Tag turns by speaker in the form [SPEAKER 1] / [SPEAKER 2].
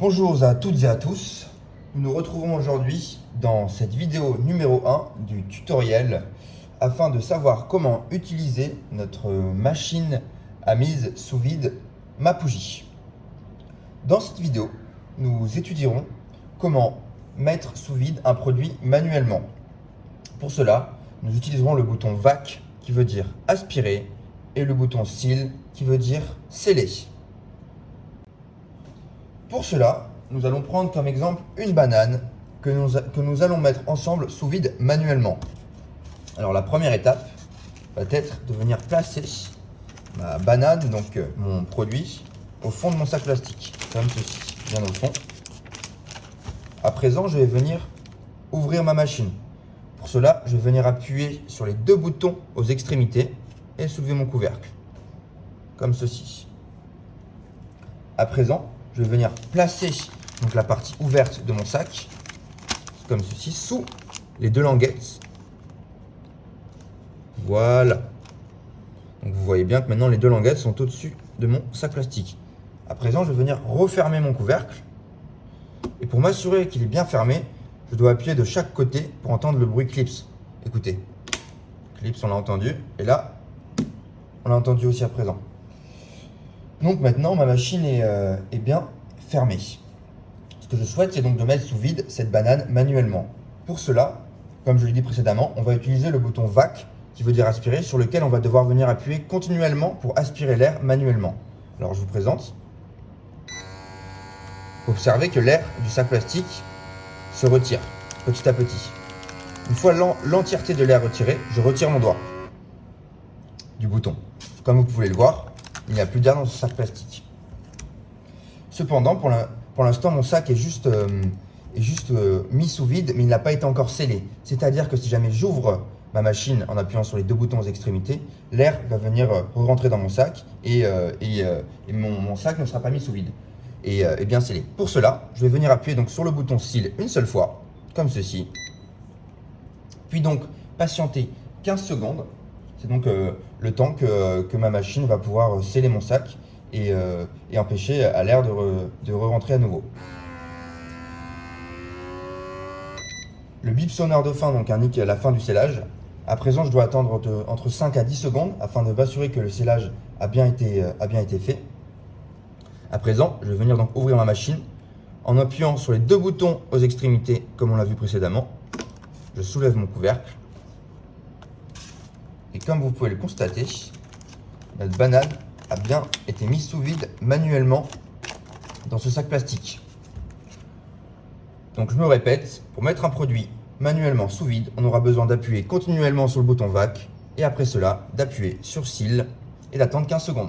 [SPEAKER 1] Bonjour à toutes et à tous, nous nous retrouvons aujourd'hui dans cette vidéo numéro 1 du tutoriel afin de savoir comment utiliser notre machine à mise sous vide Mapuji. Dans cette vidéo, nous étudierons comment mettre sous vide un produit manuellement. Pour cela, nous utiliserons le bouton VAC qui veut dire aspirer et le bouton Seal qui veut dire sceller. Pour cela, nous allons prendre comme exemple une banane que nous allons mettre ensemble sous vide manuellement. Alors la première étape va être de venir placer ma banane, donc mon produit, au fond de mon sac plastique, comme ceci, bien au fond. À présent, je vais venir ouvrir ma machine. Pour cela, je vais venir appuyer sur les deux boutons aux extrémités et soulever mon couvercle, comme ceci. À présent, je vais venir placer donc la partie ouverte de mon sac, comme ceci, sous les deux languettes. Voilà. Donc vous voyez bien que maintenant les deux languettes sont au-dessus de mon sac plastique. À présent, je vais venir refermer mon couvercle. Et pour m'assurer qu'il est bien fermé, je dois appuyer de chaque côté pour entendre le bruit clips. Écoutez. Clips, on l'a entendu. Et là, on l'a entendu aussi à présent. Donc maintenant, ma machine est bien fermée. Ce que je souhaite, c'est donc de mettre sous vide cette banane manuellement. Pour cela, comme je l'ai dit précédemment, on va utiliser le bouton VAC, qui veut dire aspirer, sur lequel on va devoir venir appuyer continuellement pour aspirer l'air manuellement. Alors je vous présente. Observez que l'air du sac plastique se retire petit à petit. Une fois l'entièreté de l'air retirée, je retire mon doigt du bouton. Comme vous pouvez le voir, il n'y a plus d'air dans ce sac plastique. Cependant, pour l'instant, mon sac est juste mis sous vide, mais il n'a pas été encore scellé. C'est-à-dire que si jamais j'ouvre ma machine en appuyant sur les deux boutons aux extrémités, l'air va venir rentrer dans mon sac et mon sac ne sera pas mis sous vide et bien scellé. Pour cela, je vais venir appuyer donc sur le bouton Seal une seule fois, comme ceci. Puis donc patienter 15 secondes. C'est donc le temps que ma machine va pouvoir sceller mon sac et empêcher à l'air de re-rentrer à nouveau. Le bip sonore de fin donc indique la fin du scellage. À présent, je dois attendre entre 5 à 10 secondes afin de m'assurer que le scellage a bien été fait. À présent, je vais venir donc ouvrir ma machine en appuyant sur les deux boutons aux extrémités comme on l'a vu précédemment. Je soulève mon couvercle. Et comme vous pouvez le constater, notre banane a bien été mise sous vide manuellement dans ce sac plastique. Donc je me répète, pour mettre un produit manuellement sous vide, on aura besoin d'appuyer continuellement sur le bouton VAC et après cela d'appuyer sur Seal et d'attendre 15 secondes.